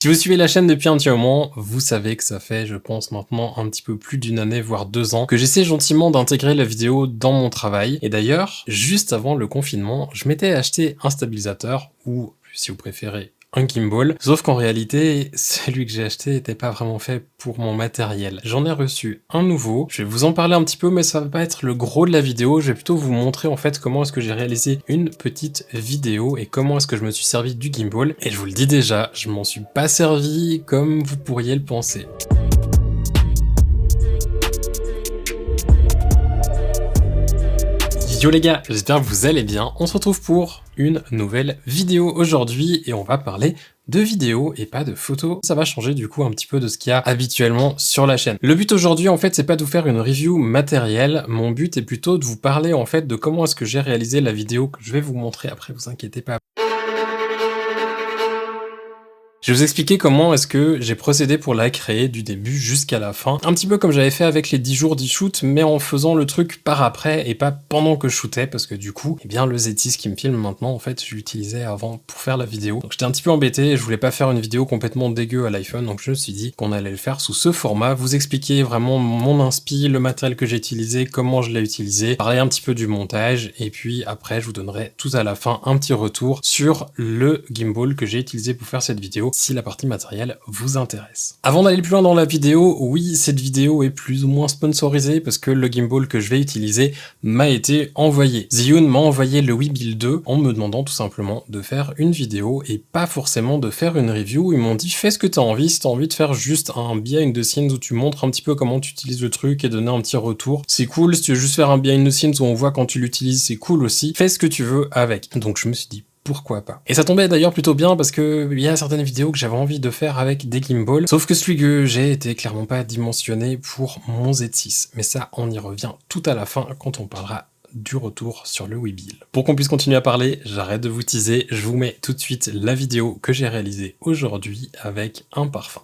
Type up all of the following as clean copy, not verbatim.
Si vous suivez la chaîne depuis un petit moment, vous savez que ça fait, je pense maintenant, un petit peu plus d'une année, voire 2 ans, que j'essaie gentiment d'intégrer la vidéo dans mon travail. Et d'ailleurs, juste avant le confinement, je m'étais acheté un stabilisateur, ou si vous préférez, un gimbal, sauf qu'en réalité, celui que j'ai acheté n'était pas vraiment fait pour mon matériel. J'en ai reçu un nouveau, je vais vous en parler un petit peu, mais ça va pas être le gros de la vidéo, je vais plutôt vous montrer en fait comment est-ce que j'ai réalisé une petite vidéo et comment est-ce que je me suis servi du gimbal. Et je vous le dis déjà, je m'en suis pas servi comme vous pourriez le penser. Yo les gars, j'espère que vous allez bien, on se retrouve pour une nouvelle vidéo aujourd'hui et on va parler de vidéos et pas de photos. Ça va changer du coup un petit peu de ce qu'il y a habituellement sur la chaîne. Le but aujourd'hui en fait c'est pas de vous faire une review matérielle, mon but est plutôt de vous parler en fait de comment est-ce que j'ai réalisé la vidéo que je vais vous montrer après, vous inquiétez pas. Je vais vous expliquer comment est-ce que j'ai procédé pour la créer du début jusqu'à la fin. Un petit peu comme j'avais fait avec les 10 jours d'e-shoot, mais en faisant le truc par après et pas pendant que je shootais, parce que du coup, eh bien le Z6 qui me filme maintenant, en fait, je l'utilisais avant pour faire la vidéo. Donc j'étais un petit peu embêté, je voulais pas faire une vidéo complètement dégueu à l'iPhone, donc je me suis dit qu'on allait le faire sous ce format, vous expliquer vraiment mon inspi, le matériel que j'ai utilisé, comment je l'ai utilisé, parler un petit peu du montage, et puis après, je vous donnerai tout à la fin un petit retour sur le gimbal que j'ai utilisé pour faire cette vidéo, si la partie matérielle vous intéresse. Avant d'aller plus loin dans la vidéo, oui, cette vidéo est plus ou moins sponsorisée parce que le gimbal que je vais utiliser m'a été envoyé. Zhiyun m'a envoyé le Weebill 2 en me demandant tout simplement de faire une vidéo et pas forcément de faire une review. Ils m'ont dit fais ce que t'as envie, si t'as envie de faire juste un behind the scenes où tu montres un petit peu comment tu utilises le truc et donner un petit retour, c'est cool. Si tu veux juste faire un behind the scenes où on voit quand tu l'utilises, c'est cool aussi. Fais ce que tu veux avec. Donc je me suis dit pourquoi pas. Et ça tombait d'ailleurs plutôt bien parce que il y a certaines vidéos que j'avais envie de faire avec des gimbals, sauf que celui que j'ai était clairement pas dimensionné pour mon Z6. Mais ça, on y revient tout à la fin quand on parlera du retour sur le Weebill. Pour qu'on puisse continuer à parler, j'arrête de vous teaser, je vous mets tout de suite la vidéo que j'ai réalisée aujourd'hui avec un parfum.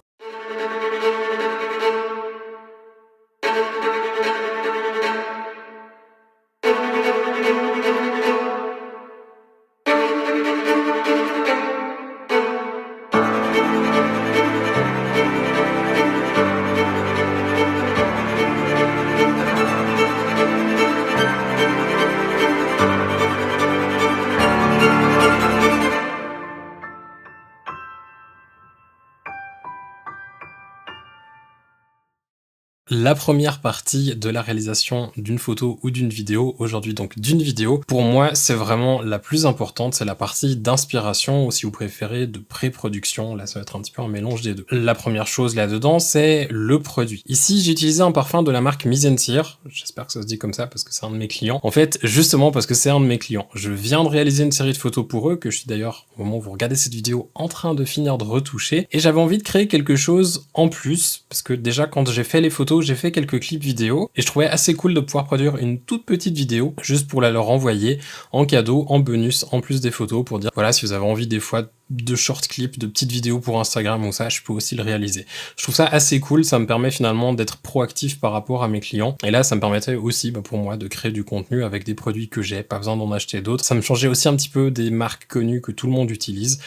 La première partie de la réalisation d'une photo ou d'une vidéo, aujourd'hui donc d'une vidéo, pour moi c'est vraiment la plus importante, c'est la partie d'inspiration ou si vous préférez de pré-production, là ça va être un petit peu un mélange des deux. La première chose là-dedans c'est le produit. Ici j'ai utilisé un parfum de la marque Mizensir, j'espère que ça se dit comme ça parce que c'est un de mes clients. En fait justement parce que c'est un de mes clients, je viens de réaliser une série de photos pour eux que je suis d'ailleurs au moment où vous regardez cette vidéo en train de finir de retoucher et j'avais envie de créer quelque chose en plus parce que déjà quand j'ai fait les photos j'ai fait quelques clips vidéo et je trouvais assez cool de pouvoir produire une toute petite vidéo juste pour la leur envoyer en cadeau, en bonus, en plus des photos pour dire voilà si vous avez envie des fois de short clips, de petites vidéos pour Instagram ou ça, je peux aussi le réaliser. Je trouve ça assez cool, ça me permet finalement d'être proactif par rapport à mes clients. Et là, ça me permettait aussi pour moi de créer du contenu avec des produits que j'ai, pas besoin d'en acheter d'autres. Ça me changeait aussi un petit peu des marques connues que tout le monde utilise.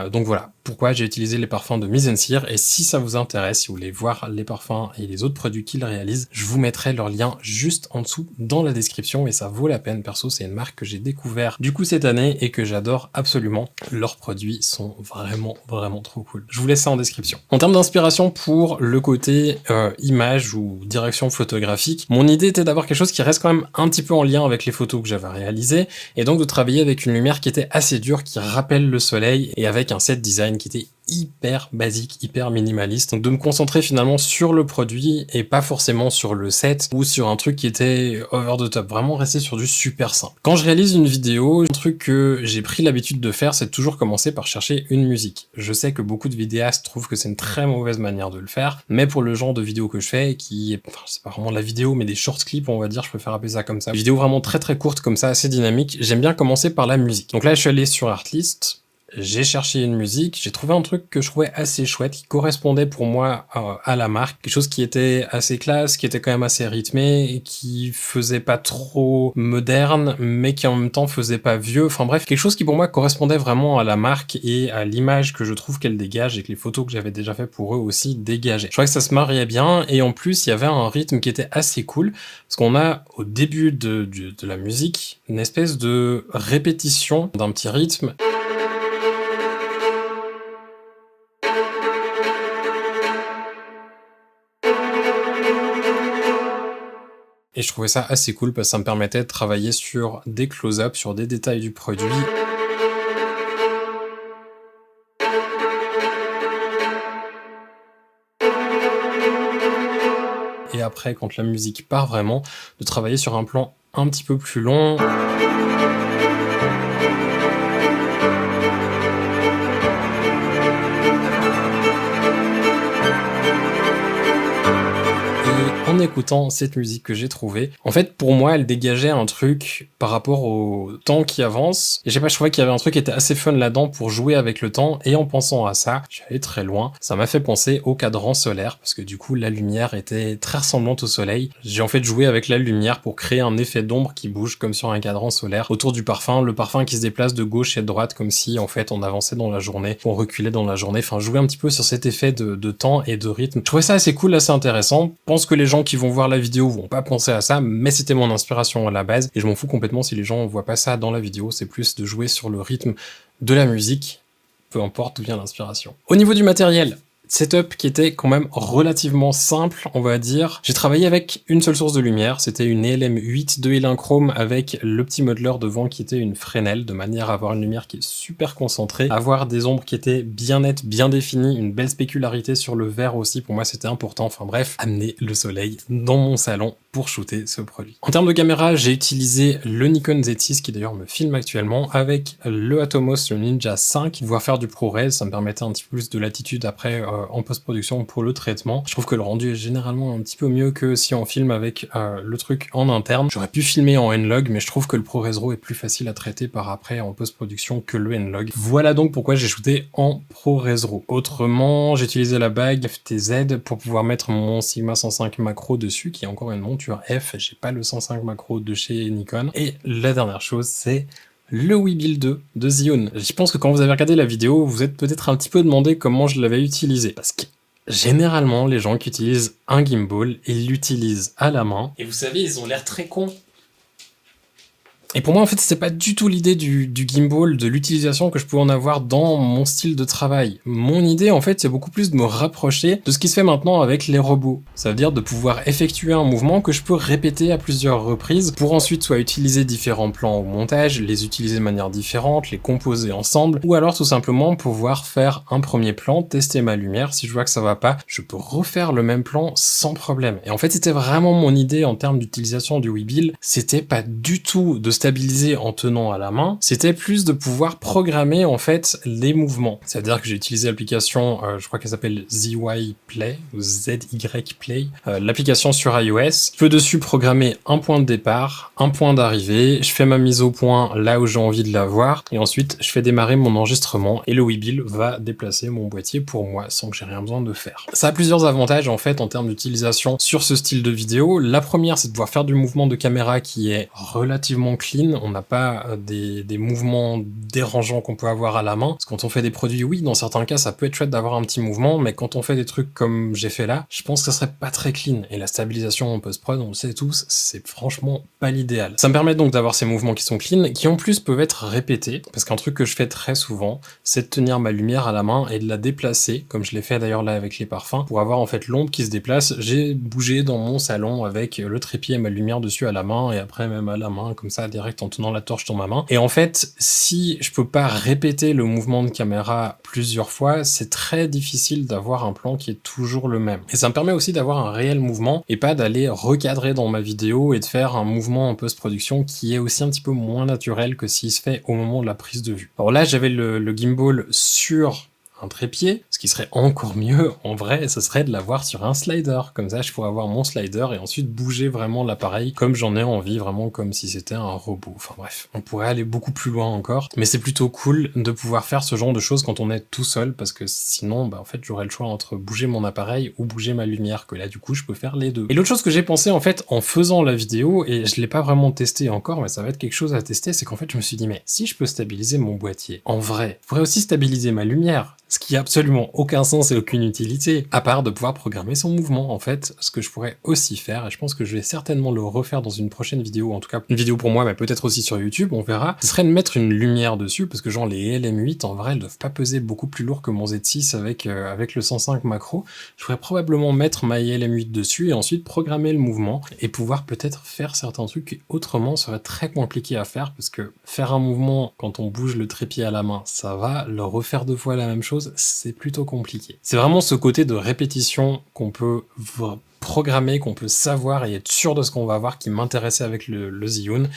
Donc voilà, pourquoi j'ai utilisé les parfums de Mizensir. Et si ça vous intéresse, si vous voulez voir les parfums et les autres produits qu'ils réalisent, je vous mettrai leur lien juste en dessous dans la description et ça vaut la peine. Perso, c'est une marque que j'ai découvert du coup cette année et que j'adore absolument. Leurs produits sont vraiment trop cool. Je vous laisse ça en description. En termes d'inspiration pour le côté image ou direction photographique, mon idée était d'avoir quelque chose qui reste quand même un petit peu en lien avec les photos que j'avais réalisées et donc de travailler avec une lumière qui était assez dure, qui rappelle le soleil et avec un set design qui était hyper basique, hyper minimaliste. Donc de me concentrer finalement sur le produit et pas forcément sur le set ou sur un truc qui était over the top. Vraiment rester sur du super simple. Quand je réalise une vidéo, un truc que j'ai pris l'habitude de faire, c'est de toujours commencer par chercher une musique. Je sais que beaucoup de vidéastes trouvent que c'est une très mauvaise manière de le faire, mais pour le genre de vidéo que je fais, qui est, enfin, c'est pas vraiment de la vidéo, mais des short clips, on va dire, je préfère appeler ça comme ça. Des vidéos vraiment très courtes comme ça, assez dynamiques, j'aime bien commencer par la musique. Donc là, je suis allé sur Artlist, j'ai cherché une musique, j'ai trouvé un truc que je trouvais assez chouette, qui correspondait pour moi à la marque. Quelque chose qui était assez classe, qui était quand même assez rythmé, et qui faisait pas trop moderne, mais qui en même temps faisait pas vieux. Enfin bref, quelque chose qui pour moi correspondait vraiment à la marque et à l'image que je trouve qu'elle dégage et que les photos que j'avais déjà fait pour eux aussi dégageaient. Je crois que ça se mariait bien et en plus il y avait un rythme qui était assez cool parce qu'on a au début de la musique une espèce de répétition d'un petit rythme. Et je trouvais ça assez cool parce que ça me permettait de travailler sur des close-ups, sur des détails du produit. Et après, quand la musique part vraiment, de travailler sur un plan un petit peu plus long. En écoutant cette musique que j'ai trouvée, en fait, pour moi, elle dégageait un truc par rapport au temps qui avance. Et je sais pas, je trouvais qu'il y avait un truc qui était assez fun là-dedans pour jouer avec le temps. Et en pensant à ça, je suis allé très loin. Ça m'a fait penser au cadran solaire, parce que du coup, la lumière était très ressemblante au soleil. J'ai en fait joué avec la lumière pour créer un effet d'ombre qui bouge comme sur un cadran solaire autour du parfum. Le parfum qui se déplace de gauche et de droite, comme si, en fait, on avançait dans la journée, on reculait dans la journée. Enfin, jouer un petit peu sur cet effet de temps et de rythme. Je trouvais ça assez cool, assez intéressant. Je pense que les gens qui vont voir la vidéo vont pas penser à ça, mais c'était mon inspiration à la base, et je m'en fous complètement si les gens voient pas ça dans la vidéo, c'est plus de jouer sur le rythme de la musique, peu importe d'où vient l'inspiration. Au niveau du matériel, setup qui était quand même relativement simple, on va dire. J'ai travaillé avec une seule source de lumière, c'était une ELM8 2.1 chrome avec le petit modeler devant qui était une Fresnel, de manière à avoir une lumière qui est super concentrée, avoir des ombres qui étaient bien nettes, bien définies, une belle spécularité sur le vert aussi, pour moi c'était important. Enfin bref, amener le soleil dans mon salon pour shooter ce produit. En termes de caméra, j'ai utilisé le Nikon Z6 qui d'ailleurs me filme actuellement, avec le Atomos, le Ninja 5, pouvoir faire du ProRes, ça me permettait un petit peu plus de latitude après en post-production pour le traitement. Je trouve que le rendu est généralement un petit peu mieux que si on filme avec le truc en interne. J'aurais pu filmer en N-Log, mais je trouve que le ProRes RAW est plus facile à traiter par après en post-production que le N-Log. Voilà donc pourquoi j'ai shooté en ProRes RAW. Autrement, j'ai utilisé la bague FTZ pour pouvoir mettre mon Sigma 105 macro dessus, qui est encore une monture F, j'ai pas le 105 macro de chez Nikon. Et la dernière chose, c'est le Weebill 2 de Zhiyun. Je pense que quand vous avez regardé la vidéo, vous êtes peut-être un petit peu demandé comment je l'avais utilisé. Parce que généralement, les gens qui utilisent un gimbal, ils l'utilisent à la main. Et vous savez, ils ont l'air très cons. Et pour moi, en fait, c'était pas du tout l'idée du gimbal, de l'utilisation que je pouvais en avoir dans mon style de travail. Mon idée, en fait, c'est beaucoup plus de me rapprocher de ce qui se fait maintenant avec les robots. Ça veut dire de pouvoir effectuer un mouvement que je peux répéter à plusieurs reprises pour ensuite soit utiliser différents plans au montage, les utiliser de manière différente, les composer ensemble, ou alors tout simplement pouvoir faire un premier plan, tester ma lumière. Si je vois que ça va pas, je peux refaire le même plan sans problème. Et en fait, c'était vraiment mon idée en termes d'utilisation du Weebill. C'était pas du tout de stabiliser en tenant à la main, c'était plus de pouvoir programmer en fait les mouvements. C'est-à-dire que j'ai utilisé l'application, je crois qu'elle s'appelle ZY Play ou ZY Play, l'application sur iOS. Je peux dessus programmer un point de départ, un point d'arrivée, je fais ma mise au point là où j'ai envie de la voir, et ensuite je fais démarrer mon enregistrement et le Weebill va déplacer mon boîtier pour moi sans que j'ai rien besoin de faire. Ça a plusieurs avantages en fait en termes d'utilisation sur ce style de vidéo. La première, c'est de pouvoir faire du mouvement de caméra qui est relativement clean. On n'a pas des mouvements dérangeants qu'on peut avoir à la main. Parce que quand on fait des produits, oui, dans certains cas, ça peut être chouette d'avoir un petit mouvement, mais quand on fait des trucs comme j'ai fait là, je pense que ça serait pas très clean. Et la stabilisation en post-prod, on le sait tous, c'est franchement pas l'idéal. Ça me permet donc d'avoir ces mouvements qui sont clean, qui en plus peuvent être répétés, parce qu'un truc que je fais très souvent, c'est de tenir ma lumière à la main et de la déplacer, comme je l'ai fait d'ailleurs là avec les parfums, pour avoir en fait l'ombre qui se déplace. J'ai bougé dans mon salon avec le trépied et ma lumière dessus à la main, et après même à la main, comme ça, direct en tenant la torche dans ma main. Et en fait, si je peux pas répéter le mouvement de caméra plusieurs fois, c'est très difficile d'avoir un plan qui est toujours le même. Et ça me permet aussi d'avoir un réel mouvement et pas d'aller recadrer dans ma vidéo et de faire un mouvement en post-production qui est aussi un petit peu moins naturel que s'il se fait au moment de la prise de vue. Alors là, j'avais le gimbal sur un trépied. Ce qui serait encore mieux, en vrai, ce serait de l'avoir sur un slider. Comme ça, je pourrais avoir mon slider et ensuite bouger vraiment l'appareil comme j'en ai envie, vraiment comme si c'était un robot. Enfin bref, on pourrait aller beaucoup plus loin encore, mais c'est plutôt cool de pouvoir faire ce genre de choses quand on est tout seul, parce que sinon, en fait, j'aurais le choix entre bouger mon appareil ou bouger ma lumière, que là, du coup, je peux faire les deux. Et l'autre chose que j'ai pensé, en fait, en faisant la vidéo, et je l'ai pas vraiment testé encore, mais ça va être quelque chose à tester, c'est qu'en fait, je me suis dit, mais si je peux stabiliser mon boîtier, en vrai, je pourrais aussi stabiliser ma lumière. Ce qui a absolument aucun sens et aucune utilité, à part de pouvoir programmer son mouvement. En fait, ce que je pourrais aussi faire, et je pense que je vais certainement le refaire dans une prochaine vidéo, en tout cas une vidéo pour moi, mais peut-être aussi sur YouTube, on verra, ce serait de mettre une lumière dessus, parce que genre les LM8, en vrai, elles doivent pas peser beaucoup plus lourd que mon Z6 avec le 105 macro. Je pourrais probablement mettre ma LM8 dessus et ensuite programmer le mouvement, et pouvoir peut-être faire certains trucs qui autrement seraient très compliqués à faire, parce que faire un mouvement quand on bouge le trépied à la main, ça va, le refaire 2 fois la même chose, c'est plutôt compliqué. C'est vraiment ce côté de répétition qu'on peut programmer, qu'on peut savoir et être sûr de ce qu'on va avoir qui m'intéressait avec le Zhiyun.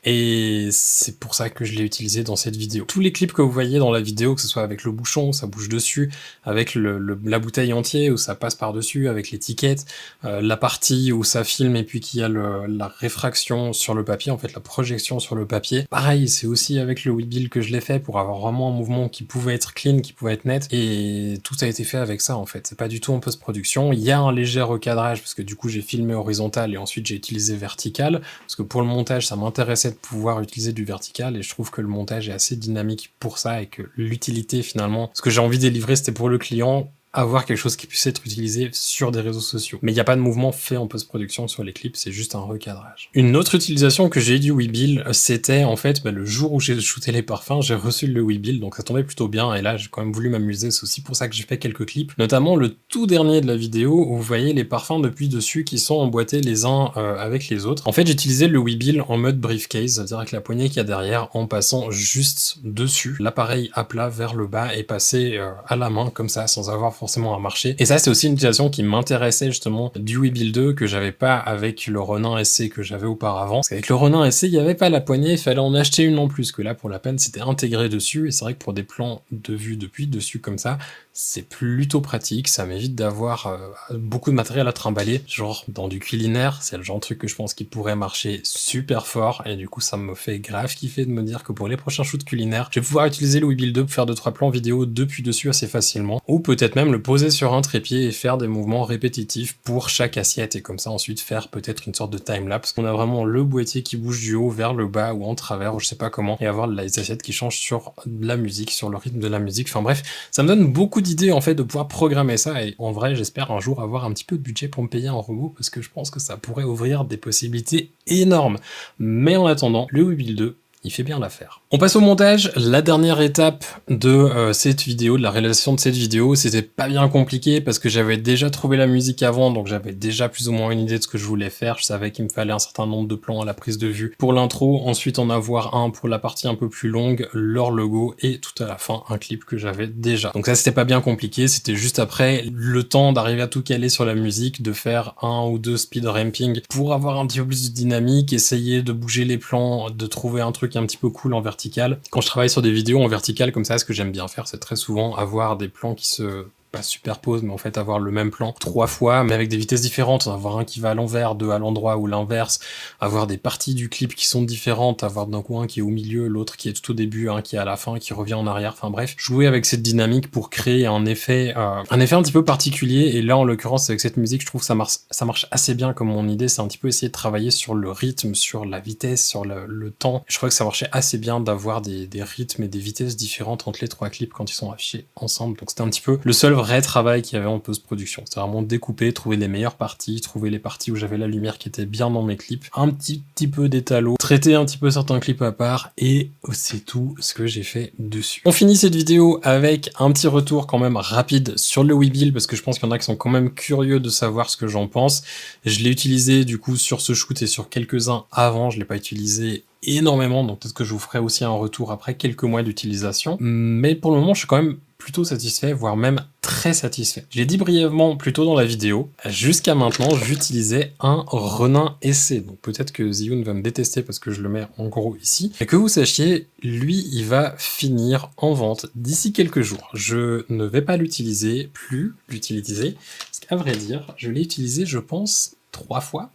Et c'est pour ça que je l'ai utilisé dans cette vidéo. Tous les clips que vous voyez dans la vidéo, que ce soit avec le bouchon où ça bouge dessus, avec la bouteille entière où ça passe par-dessus, avec l'étiquette, la partie où ça filme et puis qu'il y a la réfraction sur le papier, en fait la projection sur le papier. Pareil, c'est aussi avec le Webuild que je l'ai fait pour avoir vraiment un mouvement qui pouvait être clean, qui pouvait être net, et tout a été fait avec ça en fait. C'est pas du tout en post-production. Il y a un léger recadrage parce que du coup j'ai filmé horizontal et ensuite j'ai utilisé vertical, parce que pour le montage ça m'intéressait de pouvoir utiliser du vertical et je trouve que le montage est assez dynamique pour ça et que l'utilité finalement, ce que j'ai envie de délivrer c'était pour le client, avoir quelque chose qui puisse être utilisé sur des réseaux sociaux. Mais il n'y a pas de mouvement fait en post-production sur les clips, c'est juste un recadrage. Une autre utilisation que j'ai eu du Webuild, c'était en fait le jour où j'ai shooté les parfums, j'ai reçu le Webuild, donc ça tombait plutôt bien, et là j'ai quand même voulu m'amuser, c'est aussi pour ça que j'ai fait quelques clips, notamment le tout dernier de la vidéo, où vous voyez les parfums depuis dessus qui sont emboîtés les uns avec les autres. En fait, j'utilisais le Webuild en mode briefcase, c'est-à-dire avec la poignée qu'il y a derrière, en passant juste dessus, l'appareil à plat vers le bas, et passer à la main comme ça, sans avoir forcément à marcher. Et ça, c'est aussi une utilisation qui m'intéressait justement du Webuild 2 que j'avais pas avec le Ronin SC que j'avais auparavant. Parce qu'avec le Ronin SC, il n'y avait pas la poignée, il fallait en acheter une en plus, que là, pour la peine, c'était intégré dessus. Et c'est vrai que pour des plans de vue depuis dessus comme ça, c'est plutôt pratique, ça m'évite d'avoir beaucoup de matériel à trimballer, genre dans du culinaire, c'est le genre de truc que je pense qui pourrait marcher super fort, et du coup ça me fait grave kiffer de me dire que pour les prochains shoots culinaires, je vais pouvoir utiliser le Webuild 2 pour faire 2-3 plans vidéo depuis dessus assez facilement, ou peut-être même le poser sur un trépied et faire des mouvements répétitifs pour chaque assiette, et comme ça ensuite faire peut-être une sorte de timelapse. On a vraiment le boîtier qui bouge du haut vers le bas ou en travers, ou je sais pas comment, et avoir les assiettes qui changent sur la musique, sur le rythme de la musique, enfin bref, ça me donne beaucoup d'idées en fait de pouvoir programmer ça, et en vrai j'espère un jour avoir un petit peu de budget pour me payer un robot, parce que je pense que ça pourrait ouvrir des possibilités énormes. Mais en attendant, le Webuild 2, il fait bien l'affaire. On passe au montage. La dernière étape de cette vidéo, de la réalisation de cette vidéo, c'était pas bien compliqué parce que j'avais déjà trouvé la musique avant, donc j'avais déjà plus ou moins une idée de ce que je voulais faire. Je savais qu'il me fallait un certain nombre de plans à la prise de vue pour l'intro, ensuite en avoir un pour la partie un peu plus longue, leur logo, et tout à la fin un clip que j'avais déjà. Donc ça c'était pas bien compliqué, c'était juste après le temps d'arriver à tout caler sur la musique, de faire 1 ou 2 speed ramping pour avoir un petit peu plus de dynamique, essayer de bouger les plans, de trouver un truc un petit peu cool en vertical. Quand je travaille sur des vidéos en vertical comme ça, ce que j'aime bien faire, c'est très souvent avoir des plans qui se pas superpose, mais en fait avoir le même plan 3 fois, mais avec des vitesses différentes, avoir un qui va à l'envers, 2 à l'endroit ou l'inverse, avoir des parties du clip qui sont différentes, avoir d'un coup un qui est au milieu, l'autre qui est tout au début, un qui est à la fin, qui revient en arrière, enfin bref, jouer avec cette dynamique pour créer un effet un petit peu particulier, et là en l'occurrence avec cette musique, je trouve que ça marche assez bien comme mon idée, c'est un petit peu essayer de travailler sur le rythme, sur la vitesse, sur le temps. Je crois que ça marchait assez bien d'avoir des rythmes et des vitesses différentes entre les 3 clips quand ils sont affichés ensemble, donc c'était un petit peu le seul vrai travail qu'il y avait en post-production. C'était vraiment découper, trouver les meilleures parties, trouver les parties où j'avais la lumière qui était bien dans mes clips, un petit peu d'étalo, traiter un petit peu certains clips à part, et c'est tout ce que j'ai fait dessus. On finit cette vidéo avec un petit retour quand même rapide sur le Webuild, parce que je pense qu'il y en a qui sont quand même curieux de savoir ce que j'en pense. Je l'ai utilisé du coup sur ce shoot et sur quelques-uns avant, je l'ai pas utilisé énormément, donc peut-être que je vous ferai aussi un retour après quelques mois d'utilisation. Mais pour le moment, je suis quand même plutôt satisfait, voire même très satisfait. Je l'ai dit brièvement plus tôt dans la vidéo, jusqu'à maintenant j'utilisais un Ronin SC, donc peut-être que Zhiyun va me détester parce que je le mets en gros ici, mais que vous sachiez, lui il va finir en vente d'ici quelques jours. Je ne vais pas l'utiliser, parce qu'à vrai dire, je l'ai utilisé je pense 3 fois.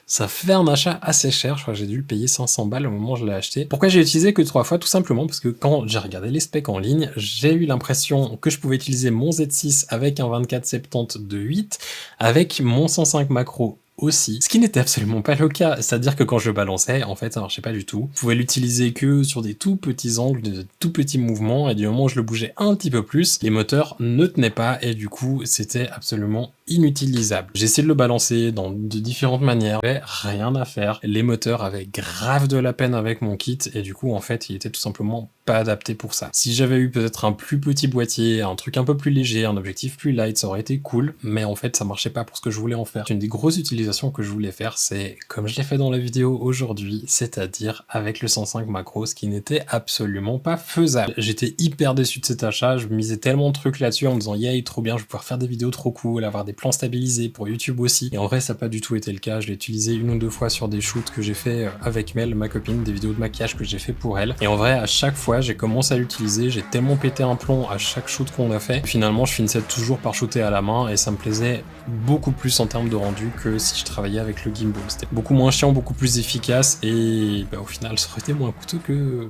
Ça fait un achat assez cher, je crois que j'ai dû le payer 500 balles au moment où je l'ai acheté. Pourquoi j'ai utilisé que 3 fois? Tout simplement parce que quand j'ai regardé les specs en ligne, j'ai eu l'impression que je pouvais utiliser mon Z6 avec un 24-70 de 8, avec mon 105 macro aussi, ce qui n'était absolument pas le cas, c'est-à-dire que quand je balançais, en fait ça marchait pas du tout. Je pouvais l'utiliser que sur des tout petits angles, de tout petits mouvements, et du moment où je le bougeais un petit peu plus, les moteurs ne tenaient pas, et du coup c'était absolument inutilisable. J'ai essayé de le balancer de différentes manières, mais rien à faire. Les moteurs avaient grave de la peine avec mon kit, et du coup en fait il était tout simplement pas adapté pour ça. Si j'avais eu peut-être un plus petit boîtier, un truc un peu plus léger, un objectif plus light, ça aurait été cool, mais en fait ça marchait pas pour ce que je voulais en faire. Une des grosses utilisations que je voulais faire, c'est comme je l'ai fait dans la vidéo aujourd'hui, c'est-à-dire avec le 105 macro, ce qui n'était absolument pas faisable. J'étais hyper déçu de cet achat, je misais tellement de trucs là-dessus en me disant yay, trop bien, je vais pouvoir faire des vidéos trop cool, avoir des plans stabilisés pour YouTube aussi, et en vrai ça n'a pas du tout été le cas. Je l'ai utilisé 1 ou 2 fois sur des shoots que j'ai fait avec Mel, ma copine, des vidéos de maquillage que j'ai fait pour elle, et en vrai à chaque fois j'ai commencé à l'utiliser, j'ai tellement pété un plomb à chaque shoot qu'on a fait, finalement je finissais toujours par shooter à la main, et ça me plaisait beaucoup plus en termes de rendu que si je travaillais avec le gimbal. C'était beaucoup moins chiant, beaucoup plus efficace, et bah, au final ça aurait été moins coûteux que...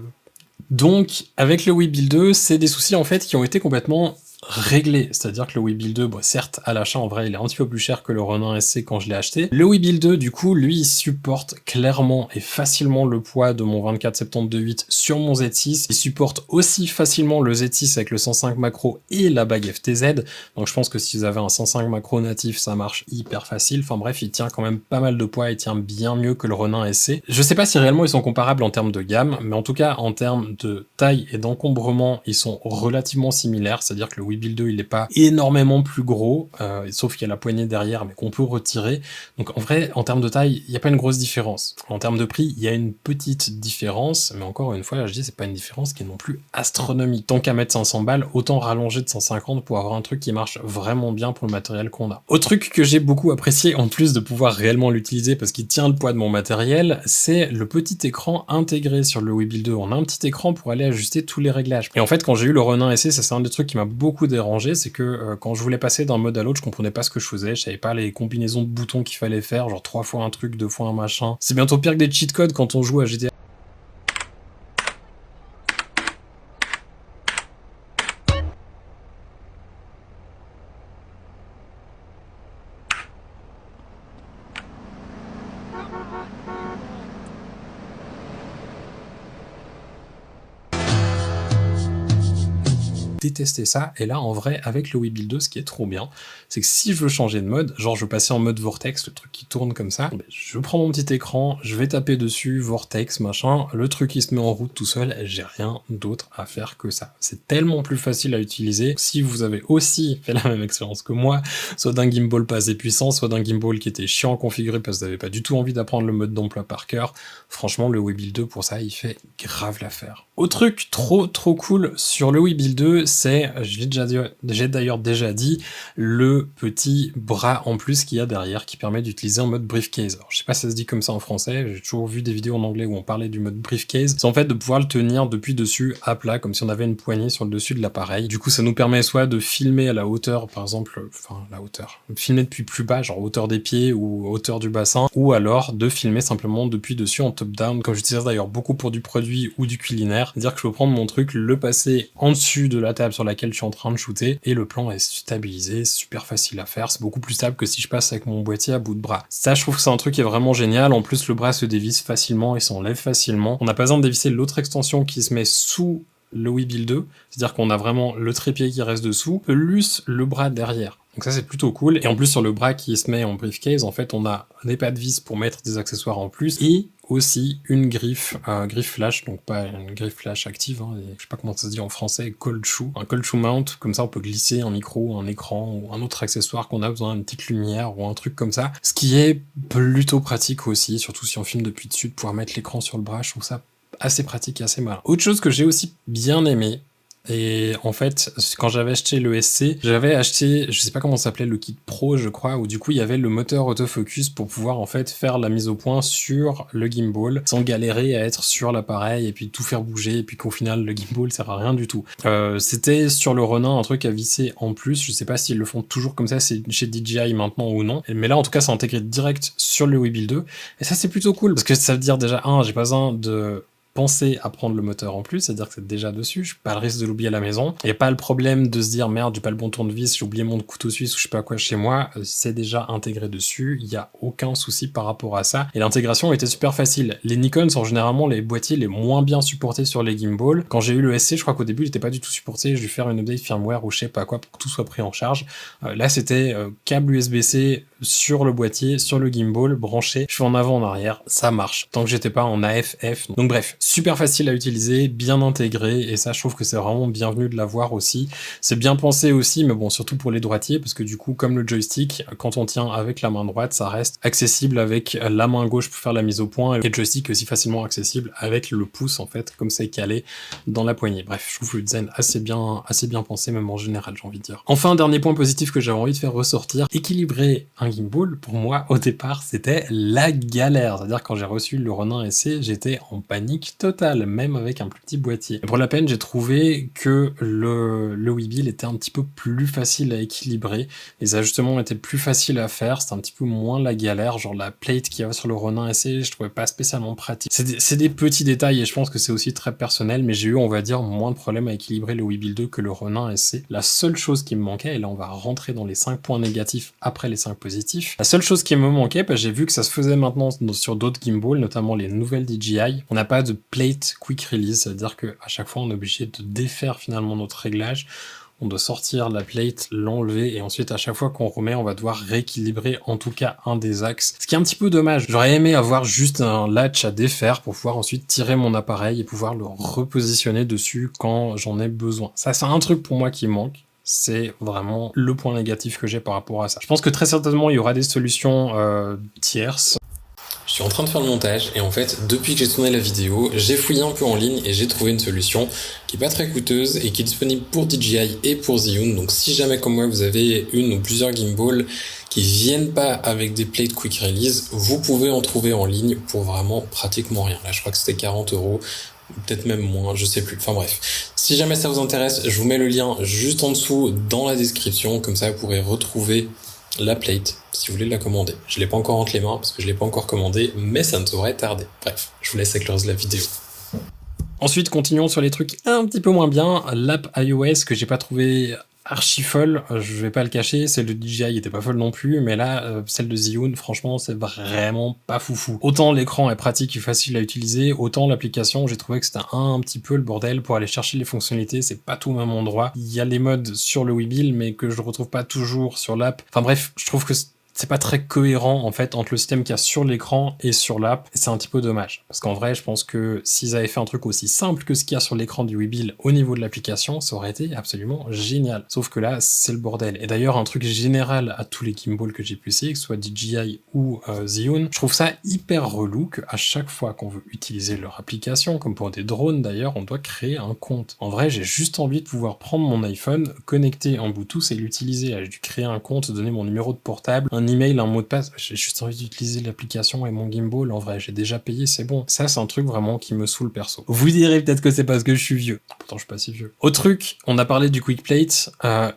Donc avec le Webuild 2, c'est des soucis en fait qui ont été complètement réglé, c'est-à-dire que le Webuild 2, bon, certes à l'achat en vrai il est un petit peu plus cher que le Ronin SC quand je l'ai acheté. Le Webuild 2 du coup lui il supporte clairement et facilement le poids de mon 24-70-2.8 sur mon Z6, il supporte aussi facilement le Z6 avec le 105 macro et la bague FTZ, donc je pense que si vous avez un 105 macro natif ça marche hyper facile, enfin bref il tient quand même pas mal de poids, il tient bien mieux que le Ronin SC. Je sais pas si réellement ils sont comparables en termes de gamme, mais en tout cas en termes de taille et d'encombrement ils sont relativement similaires, c'est-à-dire que le Webuild 2 il n'est pas énormément plus gros, sauf qu'il y a la poignée derrière mais qu'on peut retirer, donc en vrai en termes de taille il n'y a pas une grosse différence. En termes de prix il y a une petite différence, mais encore une fois je dis c'est pas une différence qui est non plus astronomique. Tant qu'à mettre 500 balles, autant rallonger de 150 pour avoir un truc qui marche vraiment bien pour le matériel qu'on a. Autre truc que j'ai beaucoup apprécié en plus de pouvoir réellement l'utiliser parce qu'il tient le poids de mon matériel, c'est le petit écran intégré sur le Webuild 2. On a un petit écran pour aller ajuster tous les réglages. Et en fait quand j'ai eu le Ronin SC, ça c'est un des trucs qui m'a beaucoup dérangé, c'est que quand je voulais passer d'un mode à l'autre, je comprenais pas ce que je faisais, je savais pas les combinaisons de boutons qu'il fallait faire, genre 3 fois un truc, 2 fois un machin. C'est bientôt pire que des cheat codes quand on joue à GTA. Détester ça, et là en vrai avec le Webuild 2 ce qui est trop bien c'est que si je veux changer de mode, genre je veux passer en mode vortex, le truc qui tourne comme ça, je prends mon petit écran, je vais taper dessus vortex machin, le truc il se met en route tout seul, j'ai rien d'autre à faire que ça. C'est tellement plus facile à utiliser. Si vous avez aussi fait la même expérience que moi, soit d'un gimbal pas assez puissant, soit d'un gimbal qui était chiant à configurer parce que vous n'avez pas du tout envie d'apprendre le mode d'emploi par cœur, franchement le Webuild 2 pour ça il fait grave l'affaire. Autre truc trop cool sur le Webuild 2, c'est, j'ai d'ailleurs déjà dit, le petit bras en plus qu'il y a derrière qui permet d'utiliser en mode briefcase. Alors, je sais pas si ça se dit comme ça en français, j'ai toujours vu des vidéos en anglais où on parlait du mode briefcase. C'est en fait de pouvoir le tenir depuis dessus à plat, comme si on avait une poignée sur le dessus de l'appareil. Du coup ça nous permet soit de filmer à la hauteur, par exemple, enfin la hauteur, filmer depuis plus bas, genre hauteur des pieds ou hauteur du bassin, ou alors de filmer simplement depuis dessus en top-down, comme j'utilise d'ailleurs beaucoup pour du produit ou du culinaire. C'est-à-dire que je peux prendre mon truc, le passer en dessus de la table sur laquelle je suis en train de shooter, et le plan est stabilisé, super facile à faire, c'est beaucoup plus stable que si je passe avec mon boîtier à bout de bras. Ça je trouve que c'est un truc qui est vraiment génial, en plus le bras se dévisse facilement et s'enlève facilement. On n'a pas besoin de dévisser l'autre extension qui se met sous le Webuild 2, c'est-à-dire qu'on a vraiment le trépied qui reste dessous, plus le bras derrière. Donc ça c'est plutôt cool, et en plus sur le bras qui se met en briefcase, en fait on a des pas de vis pour mettre des accessoires en plus, et aussi une griffe, griffe flash, donc pas une griffe flash active, hein, je sais pas comment ça se dit en français, cold shoe, un cold shoe mount, comme ça on peut glisser un micro, un écran, ou un autre accessoire qu'on a besoin, une petite lumière, ou un truc comme ça, ce qui est plutôt pratique aussi, surtout si on filme depuis dessus, de pouvoir mettre l'écran sur le bras, je trouve ça assez pratique et assez malin. Autre chose que j'ai aussi bien aimé, Et en fait, quand j'avais acheté le SC, j'avais acheté, je sais pas comment ça s'appelait, le kit Pro, je crois, où du coup il y avait le moteur autofocus pour pouvoir en fait faire la mise au point sur le gimbal sans galérer à être sur l'appareil et puis tout faire bouger et puis qu'au final le gimbal sert à rien du tout. C'était sur le Ronin un truc à visser en plus, je sais pas s'ils le font toujours comme ça, c'est chez DJI maintenant ou non, mais là en tout cas c'est intégré direct sur le Webuild 2 et ça c'est plutôt cool parce que ça veut dire déjà j'ai pas besoin de penser à prendre le moteur en plus, c'est-à-dire que c'est déjà dessus, je pas le risque de l'oublier à la maison, et pas le problème de se dire merde j'ai pas le bon tournevis, j'ai oublié mon couteau suisse ou je sais pas quoi chez moi, c'est déjà intégré dessus, il y a aucun souci par rapport à ça, et l'intégration était super facile. Les Nikon sont généralement les boîtiers les moins bien supportés sur les gimbals. Quand j'ai eu le SC, je crois qu'au début il était pas du tout supporté, j'ai dû faire une update firmware ou je sais pas quoi pour que tout soit pris en charge. Là c'était câble USB-C sur le boîtier, sur le gimbal, branché, je suis en avant, en arrière, ça marche, tant que j'étais pas en AF/F. Donc bref, super facile à utiliser, bien intégré, et ça je trouve que c'est vraiment bienvenu de l'avoir aussi. C'est bien pensé aussi, mais bon, surtout pour les droitiers, parce que du coup, comme le joystick, quand on tient avec la main droite, ça reste accessible avec la main gauche pour faire la mise au point, et le joystick aussi facilement accessible avec le pouce, en fait, comme c'est calé dans la poignée. Bref, je trouve le design assez bien pensé, même en général, j'ai envie de dire. Enfin, dernier point positif que j'avais envie de faire ressortir, équilibrer un gimbal, pour moi, au départ, c'était la galère. C'est-à-dire, quand j'ai reçu le Ronin SC, j'étais en panique totale, même avec un plus petit boîtier. Et pour la peine, j'ai trouvé que le Webuild était un petit peu plus facile à équilibrer. Les ajustements étaient plus faciles à faire, c'était un petit peu moins la galère, genre la plate qu'il y avait sur le Ronin SC, je trouvais pas spécialement pratique. C'est des petits détails, et je pense que c'est aussi très personnel, mais j'ai eu, on va dire, moins de problèmes à équilibrer le Webuild 2 que le Ronin SC. La seule chose qui me manquait, et là on va rentrer dans les 5 points négatifs après les 5 positifs, la seule chose qui me manquait, j'ai vu que ça se faisait maintenant sur d'autres gimbals, notamment les nouvelles DJI, on n'a pas de plate quick release, c'est-à-dire qu'à chaque fois on est obligé de défaire finalement notre réglage, on doit sortir la plate, l'enlever, et ensuite à chaque fois qu'on remet, on va devoir rééquilibrer en tout cas un des axes. Ce qui est un petit peu dommage. J'aurais aimé avoir juste un latch à défaire pour pouvoir ensuite tirer mon appareil et pouvoir le repositionner dessus quand j'en ai besoin. Ça, c'est un truc pour moi qui manque. C'est vraiment le point négatif que j'ai par rapport à ça. Je pense que très certainement il y aura des solutions tierces. Je suis en train de faire le montage et en fait, depuis que j'ai tourné la vidéo, j'ai fouillé un peu en ligne et j'ai trouvé une solution qui est pas très coûteuse et qui est disponible pour DJI et pour Zhiyun. Donc si jamais comme moi vous avez une ou plusieurs gimbals qui viennent pas avec des plates quick release, vous pouvez en trouver en ligne pour vraiment pratiquement rien. Là je crois que c'était 40 €. Peut-être même moins, je sais plus. Enfin bref, si jamais ça vous intéresse, je vous mets le lien juste en dessous dans la description, comme ça vous pourrez retrouver la plate si vous voulez la commander. Je l'ai pas encore entre les mains parce que je l'ai pas encore commandé, mais ça ne saurait tarder. Bref, je vous laisse avec le reste de la vidéo. Ensuite, continuons sur les trucs un petit peu moins bien. L'app iOS que j'ai pas trouvé archi folle, je vais pas le cacher, celle de DJI était pas folle non plus, mais là, celle de Zhiyun, franchement, c'est vraiment pas foufou. Autant l'écran est pratique et facile à utiliser, autant l'application, j'ai trouvé que c'était un petit peu le bordel pour aller chercher les fonctionnalités, c'est pas tout au même endroit. Il y a les modes sur le Webuild, mais que je retrouve pas toujours sur l'app. Enfin bref, je trouve que c'est pas très cohérent en fait entre le système qu'il y a sur l'écran et sur l'app, et c'est un petit peu dommage. Parce qu'en vrai, je pense que s'ils avaient fait un truc aussi simple que ce qu'il y a sur l'écran du Webuild au niveau de l'application, ça aurait été absolument génial. Sauf que là, c'est le bordel. Et d'ailleurs, un truc général à tous les gimbals que j'ai pu essayer, que ce soit DJI ou Zhiyun, je trouve ça hyper relou qu'à chaque fois qu'on veut utiliser leur application, comme pour des drones d'ailleurs, on doit créer un compte. En vrai, j'ai juste envie de pouvoir prendre mon iPhone, connecter en Bluetooth et l'utiliser. Là, j'ai dû créer un compte, donner mon numéro de portable, un email, un mot de passe, j'ai juste envie d'utiliser l'application et mon gimbal, en vrai, j'ai déjà payé, c'est bon. Ça, c'est un truc vraiment qui me saoule perso. Vous direz peut-être que c'est parce que je suis vieux. Pourtant, je suis pas si vieux. Autre truc, on a parlé du quick plate,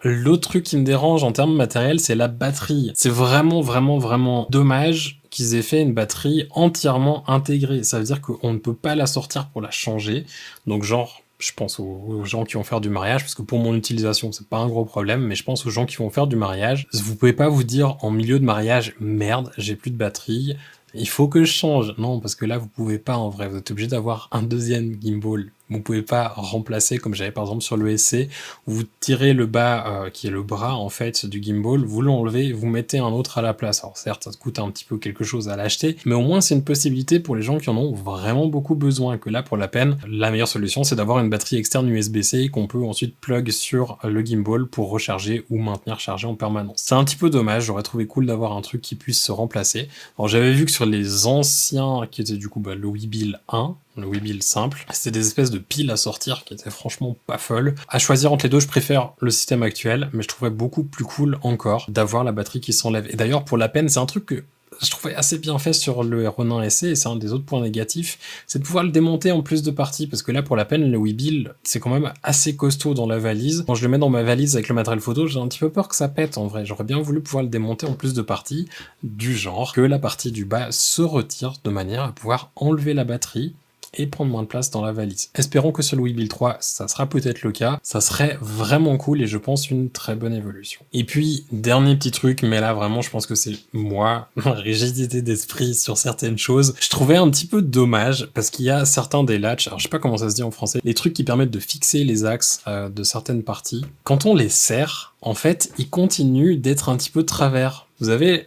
l'autre truc qui me dérange en termes matériels, c'est la batterie. C'est vraiment dommage qu'ils aient fait une batterie entièrement intégrée. Ça veut dire qu'on ne peut pas la sortir pour la changer. Donc genre, je pense aux gens qui vont faire du mariage, parce que pour mon utilisation, c'est pas un gros problème, mais je pense aux gens qui vont faire du mariage. Vous pouvez pas vous dire en milieu de mariage, merde, j'ai plus de batterie, il faut que je change. Non, parce que là, vous pouvez pas en vrai. Vous êtes obligé d'avoir un deuxième gimbal. Vous pouvez pas remplacer, comme j'avais par exemple sur le SC, où vous tirez le bas, qui est le bras en fait du gimbal, vous l'enlevez, vous mettez un autre à la place. Alors certes, ça coûte un petit peu quelque chose à l'acheter, mais au moins c'est une possibilité pour les gens qui en ont vraiment beaucoup besoin, que là pour la peine, la meilleure solution c'est d'avoir une batterie externe USB-C qu'on peut ensuite plug sur le gimbal pour recharger ou maintenir chargé en permanence. C'est un petit peu dommage, j'aurais trouvé cool d'avoir un truc qui puisse se remplacer. Alors j'avais vu que sur les anciens, qui étaient du coup le Webuild 1, le Webuild simple. C'était des espèces de piles à sortir qui étaient franchement pas folles. À choisir entre les deux, je préfère le système actuel, mais je trouverais beaucoup plus cool encore d'avoir la batterie qui s'enlève. Et d'ailleurs, pour la peine, c'est un truc que je trouvais assez bien fait sur le Ronin SE, et c'est un des autres points négatifs, c'est de pouvoir le démonter en plus de parties, parce que là, pour la peine, le Webuild, c'est quand même assez costaud dans la valise. Quand je le mets dans ma valise avec le matériel photo, j'ai un petit peu peur que ça pète, en vrai. J'aurais bien voulu pouvoir le démonter en plus de parties, du genre que la partie du bas se retire de manière à pouvoir enlever la batterie et prendre moins de place dans la valise. Espérons que sur le Webuild 3, ça sera peut-être le cas. Ça serait vraiment cool et je pense une très bonne évolution. Et puis, dernier petit truc, mais là vraiment je pense que c'est moi, ma rigidité d'esprit sur certaines choses. Je trouvais un petit peu dommage parce qu'il y a certains des latches, alors je sais pas comment ça se dit en français, les trucs qui permettent de fixer les axes de certaines parties. Quand on les serre, en fait, ils continuent d'être un petit peu de travers. Vous avez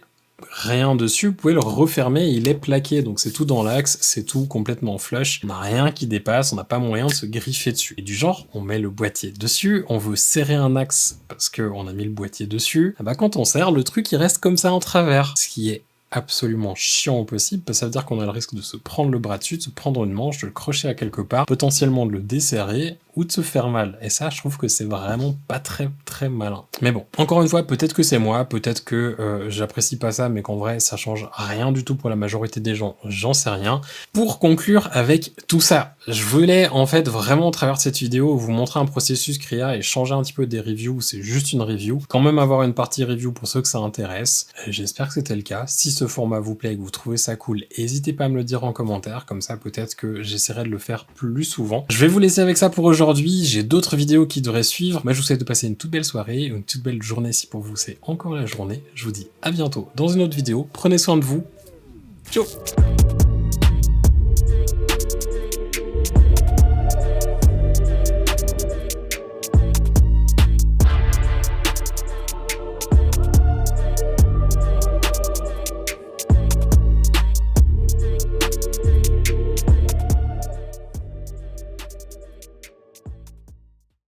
rien dessus, vous pouvez le refermer, il est plaqué, donc c'est tout dans l'axe, c'est tout complètement flush, on n'a rien qui dépasse, on n'a pas moyen de se griffer dessus. Et du genre, on met le boîtier dessus, on veut serrer un axe parce qu'on a mis le boîtier dessus, et bah quand on serre, le truc il reste comme ça en travers, ce qui est absolument chiant au possible, parce que ça veut dire qu'on a le risque de se prendre le bras dessus, de se prendre une manche, de le crocher à quelque part, potentiellement de le desserrer, ou de se faire mal. Et ça, je trouve que c'est vraiment pas très malin. Mais bon, encore une fois, peut-être que c'est moi, peut-être que j'apprécie pas ça, mais qu'en vrai, ça change rien du tout pour la majorité des gens, j'en sais rien. Pour conclure avec tout ça, je voulais en fait vraiment, au travers de cette vidéo, vous montrer un processus Kria et changer un petit peu des reviews, c'est juste une review. Quand même avoir une partie review pour ceux que ça intéresse. J'espère que c'était le cas. Si ce format vous plaît et que vous trouvez ça cool, n'hésitez pas à me le dire en commentaire, comme ça peut-être que j'essaierai de le faire plus souvent. Je vais vous laisser avec ça pour aujourd'hui. J'ai d'autres vidéos qui devraient suivre. Moi, je vous souhaite de passer une toute belle soirée, une toute belle journée si pour vous c'est encore la journée. Je vous dis à bientôt dans une autre vidéo. Prenez soin de vous. Ciao!